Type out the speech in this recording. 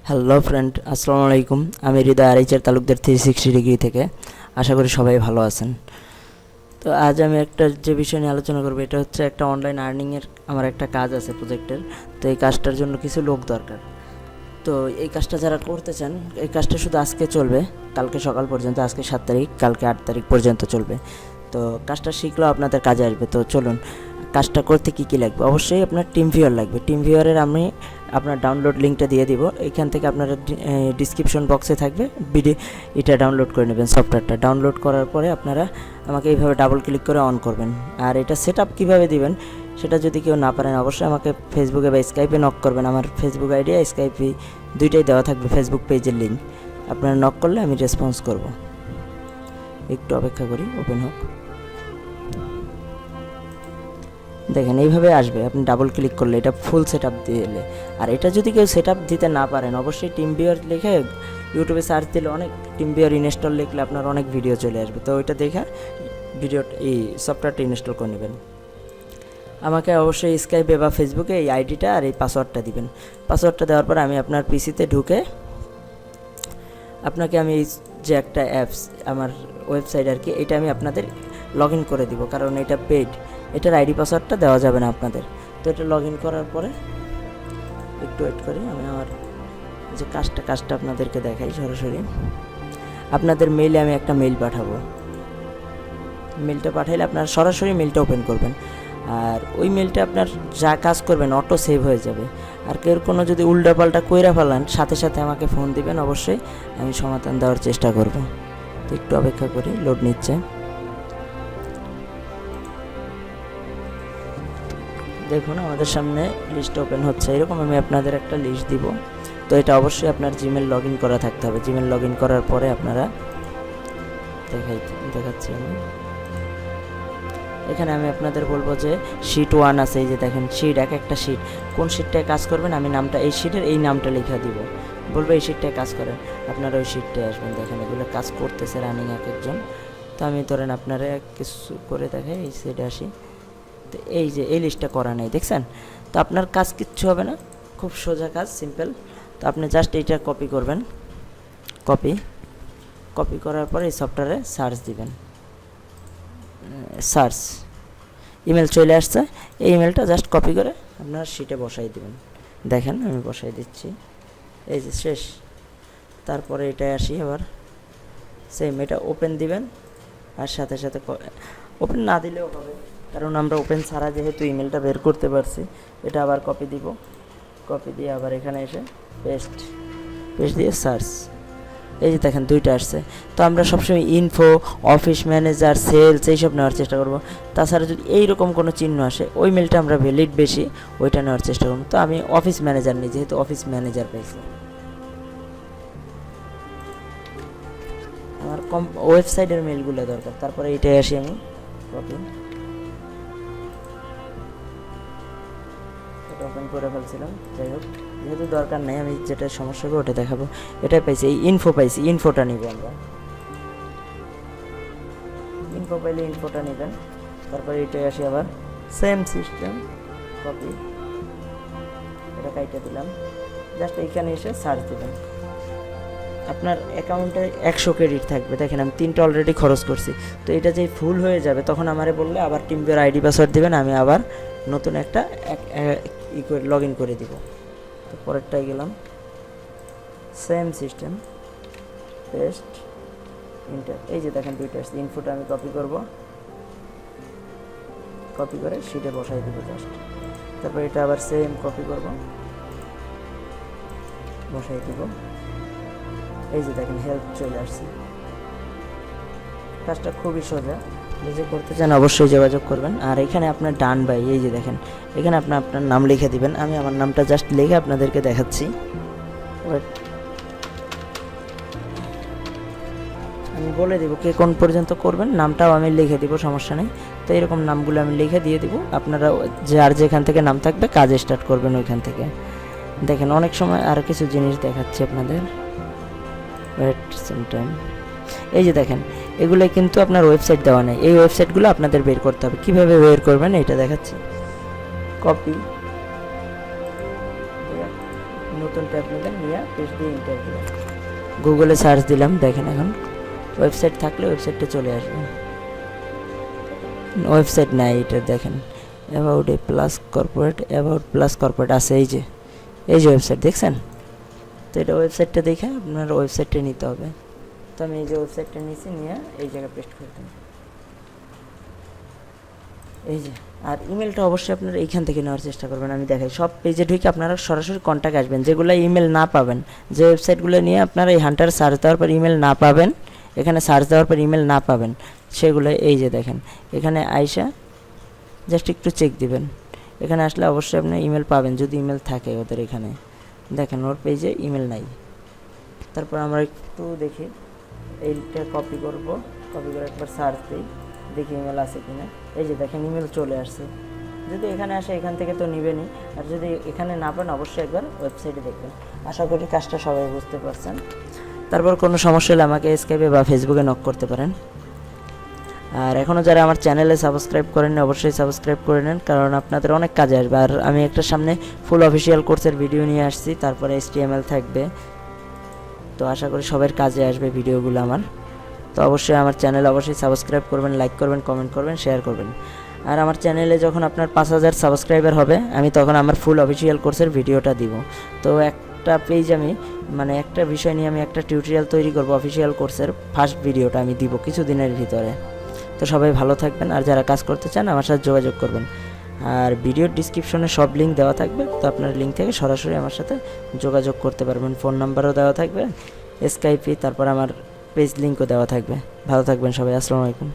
Hello friend, আসসালামু আলাইকুম। আমি হৃদয় আরিচের তালুকদার 360 ডিগ্রি থেকে। আশা করি সবাই ভালো আছেন। তো আজ আমি একটা যে বিষয় নিয়ে আলোচনা করবো, এটা হচ্ছে একটা অনলাইন আর্নিংয়ের আমার একটা কাজ আছে প্রজেক্টের। তো এই কাজটার জন্য কিছু লোক দরকার। তো এই কাজটা যারা করতে চান, এই কাজটা শুধু আজকে চলবে, কালকে সকাল পর্যন্ত। আজকে 7 তারিখ, কালকে 8 তারিখ পর্যন্ত চলবে। তো কাজটা শিখলেও আপনাদের কাজে আসবে। তো চলুন, কাজটা করতে কী কী লাগবে। অবশ্যই আপনার টিমভিউয়ার লাগবে। টিমভিউয়ারের আমি আপনার ডাউনলোড লিঙ্কটা দিয়ে দিব। এখান থেকে আপনারা ডিসক্রিপশন বক্সে থাকবে, এটা ডাউনলোড করে নেবেন। সফটওয়্যারটা ডাউনলোড করার পরে আপনারা আমাকে এইভাবে ডাবল ক্লিক করে অন করবেন। আর এটা সেট আপ কীভাবে দিবেন সেটা যদি কেউ না পারেন, অবশ্যই আমাকে ফেসবুকে বা স্কাইপে নক করবেন। আমার ফেসবুক আইডি আর স্কাইপে দুইটাই দেওয়া থাকবে, ফেসবুক পেজের লিঙ্ক। আপনারা নক করলে আমি রেসপন্স করব। একটু অপেক্ষা করি, ওপেন হোক। দেখেন এইভাবে আসবে, আপনি ডাবল ক্লিক করলে এটা ফুল সেট আপ দিলে। আর এটা যদি কেউ সেট আপ দিতে না পারেন, অবশ্যই টিমভিউয়ার লিখে ইউটিউবে সার্চ দিলে অনেক টিমভিউয়ার ইনস্টল লিখলে আপনার অনেক ভিডিও চলে আসবে। তো ওইটা দেখে এই সফটওয়্যারটা ইনস্টল করে নেবেন। আমাকে অবশ্যই স্কাইপে বা ফেসবুকে এই আইডিটা আর এই পাসওয়ার্ডটা দিবেন। পাসওয়ার্ডটা দেওয়ার পর আমি আপনার পিসিতে ঢুকে আপনাকে আমি যে একটা অ্যাপস, আমার ওয়েবসাইট আর কি, এটা আমি আপনাদের লগ ইন করে দিব, কারণ এটা পেইড। এটার আইডি পাসওয়ার্ডটা দেওয়া যাবে না আপনাদের। তো এটা লগ ইন করার পরে একটু ওয়েট করি, আমি আমার যে কাজটা আপনাদেরকে দেখাই সরাসরি। আপনাদের মেইলে আমি একটা মেইল পাঠাবো। মেইলটা পাঠাইলে আপনার সরাসরি মেইলটা ওপেন করবেন। আর ওই মেইলটা আপনার যা কাজ করবেন অটো সেভ হয়ে যাবে। আর কেউ কোনো যদি উল্টাপাল্টা কইরা ফেলান, সাথে সাথে আমাকে ফোন দিবেন, অবশ্যই আমি সমাধান দেওয়ার চেষ্টা করব। তো একটু অপেক্ষা করি, লোড নিচ্ছে। দেখুন আমাদের সামনে লিস্ট ওপেন হচ্ছে। এরকম আমি আপনাদের একটা লিস্ট দিব। তো এটা অবশ্যই আপনার জিমেল লগ ইন করা থাকতে হবে। জিমেল লগ ইন করার পরে আপনারা দেখাচ্ছি আমি। এখানে আমি আপনাদের বলবো যে শিট 1 আছে, এই যে দেখেন শিট, একটা শিট। কোন শিটটায় কাজ করবেন আমি নামটা, এই শিটের এই নামটা লিখে দিব, বলবো এই শিটটায় কাজ করেন। আপনারা ওই শিটটায় আসবেন। দেখেন এগুলো কাজ করতেছে রানিং এক একজন। তো আমি ধরেন আপনারা কিছু করে দেখাই, এই সাইডে আসি। তো এই যে এই লিস্টটা করা নেই, দেখছেন? তো আপনার কাজ কিচ্ছু হবে না, খুব সোজা কাজ, সিম্পল। তো আপনি জাস্ট এইটা কপি করবেন। কপি করার পরে এই সফটওয়্যারে সার্চ দিবেন। সার্চ ইমেল চলে আসছে। এই ইমেলটা জাস্ট কপি করে আপনার শিটে বসাই দিবেন। দেখেন আমি বসাই দিচ্ছি, এই যে শেষ। তারপরে এটাই আসি, আবার সেম এটা ওপেন দিবেন। আর সাথে সাথে ওপেন না দিলেও হবে, কারণ আমরা ওপেন ছাড়া যেহেতু ইমেলটা বের করতে পারছি। এটা আবার কপি দিব, কপি দিয়ে আবার এখানে এসে পেস্ট দিয়ে সার্চ। এই যে দেখেন দুইটা আসছে। তো আমরা সবসময় ইনফো, অফিস ম্যানেজার, সেলস এইসব নেওয়ার চেষ্টা করব। তাছাড়া যদি এইরকম কোনো চিহ্ন আসে, ওই মেলটা আমরা ভ্যালিড বেশি, ওইটা নেওয়ার চেষ্টা করব। তো আমি অফিস ম্যানেজার নিই, যেহেতু অফিস ম্যানেজার পাইছি। আমার ওয়েবসাইটের মেলগুলো দরকার। তারপরে এইটাই আসি আমি, কপি, এটা ওপেন করে ফেলছিলাম। যাই হোক, যেহেতু দরকার নেই, আমি যেটা সমস্যা হবে ওটা দেখাবো। এটাই পাইছি, এই ইনফো পাইছি, ইনফোটা নিব আমরা। ইনফো পাইলে ইনফোটা নেবেন। তারপরে এটাই আসি আবার, সেম সিস্টেম, কপি, এটা কাইটে দিলাম। জাস্ট এইখানে এসে সার্চ দেবেন। আপনার অ্যাকাউন্টে 100 ক্রেডিট থাকবে। দেখেন আমি 3টা অলরেডি খরচ করছি। তো এটা যেই ফুল হয়ে যাবে, তখন আমারে বললে আবার টিমভিউয়ার আইডি পাসওয়ার্ড দেবেন, আমি আবার নতুন একটা লগ ইন করে দিব। তো পরেরটাই গেলাম, সেম সিস্টেম, পেস্ট, ইন্টার। এই যে দেখেন দুইটা আসছে। ইনফোটা আমি কপি করব, কপি করে শিটে বসাই দিব জাস্ট। তারপর এটা আবার সেম কপি করব, বসাই দিব। এই যে দেখেন হেল্প চলে আসছে। কাজটা খুবই সোজা, নিজে করতে চান অবশ্যই যোগাযোগ করবেন। আর এখানে আপনার ডান বাই, এই যে দেখেন এখানে আপনার নাম লিখে দিবেন। আমি আমার নামটা জাস্ট লিখে আপনাদেরকে দেখাচ্ছি। আমি বলে দিব কে কোন পর্যন্ত করবেন, নামটাও আমি লিখে দিব, সমস্যা নেই। তো এরকম নামগুলো আমি লিখে দিয়ে দিব। আপনারা আর যেখান থেকে নাম থাকবে কাজ স্টার্ট করবেন ওইখান থেকে। দেখেন অনেক সময় আর কিছু জিনিস দেখাচ্ছি আপনাদের, ওয়েট সাম টাইম। এই যে দেখেন এগুলো কিন্তু আপনার ওয়েবসাইট দেওয়া নেই, এই ওয়েবসাইটগুলো আপনাদের বের করতে হবে। কীভাবে বের করবেন এটা দেখাচ্ছি। কপি, নতুন ট্যাব নেবেন, নিয়ে পেজ দিয়ে এন্টার দিবেন। গুগলে সার্চ দিলাম, দেখেন এখন ওয়েবসাইট থাকলে ওয়েবসাইটটা চলে আসবে। ওয়েবসাইট নাই, এটা দেখেন about a plus corporate, about plus corporate আছে, এই যে ওয়েবসাইট দেখছেন। তো এটা ওয়েবসাইটটা দেখে আপনার ওয়েবসাইটটা নিতে হবে। তো আমি এই যে ওয়েবসাইটটা নিয়েছি, নিয়ে এই জায়গায় পেস্ট করে দেব, এই যে। আর ইমেলটা অবশ্যই আপনারা এইখান থেকে নেওয়ার চেষ্টা করবেন। আমি দেখাই, সব পেজে ঢুকে আপনারা সরাসরি কন্ট্যাক্ট আসবেন। যেগুলো ইমেল না পাবেন, যে ওয়েবসাইটগুলো নিয়ে আপনারা এই হান্টার সার্চ দেওয়ার পর ইমেল না পাবেন, এখানে সার্চ দেওয়ার পর ইমেল না পাবেন, সেগুলো এই যে দেখেন এখানে আইসা জাস্ট একটু চেক দিবেন। এখানে আসলে অবশ্যই আপনি ইমেল পাবেন, যদি ইমেল থাকে ওদের। এখানে দেখেন ওর পেজে ইমেল নাই। তারপর আমরা একটু দেখি, এইটা কপি করব, কপি করে একবার সার্চ দিই, দেখি ইমেল আছে কিনা। এই যে দেখেন ইমেল চলে আসছে। যদি এখানে আসে এখান থেকে তো নেবেনই, আর যদি এখানে না পান অবশ্যই একবার ওয়েবসাইটে দেখবেন। আশা করি কাজটা সবাই বুঝতে পারছেন। তারপর কোনো সমস্যা হলে আমাকে স্কাইপে বা ফেসবুকে নক করতে পারেন। আর এখনও যারা আমার চ্যানেলে সাবস্ক্রাইব করেন অবশ্যই সাবস্ক্রাইব করে নেন, কারণ আপনাদের অনেক কাজে আসবে। আর আমি একটা সামনে ফুল অফিসিয়াল কোর্সের ভিডিও নিয়ে আসছি, তারপরে HTML থাকবে। তো আশা করি সবার কাজে আসবে ভিডিওগুলো আমার। তো অবশ্যই আমার চ্যানেল অবশ্যই সাবস্ক্রাইব করবেন, লাইক করবেন, কমেন্ট করবেন, শেয়ার করবেন। আর আমার চ্যানেলে যখন আপনার 5000 সাবস্ক্রাইবার হবে, আমি তখন আমার ফুল অফিসিয়াল কোর্সের ভিডিওটা দিব। তো একটা পেজ আমি মানে একটা বিষয় নিয়ে আমি একটা টিউটোরিয়াল তৈরি করব, অফিসিয়াল কোর্সের ফার্স্ট ভিডিওটা আমি দিব কিছুদিনের ভিতরে। তো সবাই ভালো থাকবেন, আর যারা কাজ করতে চান আমার সাথে যোগাযোগ করবেন। আর ভিডিওর ডিসক্রিপশনে সব লিঙ্ক দেওয়া থাকবে, তো আপনার লিঙ্ক থেকে সরাসরি আমার সাথে যোগাযোগ করতে পারবেন। ফোন নাম্বারও দেওয়া থাকবে, স্কাইপে, তারপর আমার পেজ লিঙ্কও দেওয়া থাকবে। ভালো থাকবেন সবাই, আসসালামু আলাইকুম।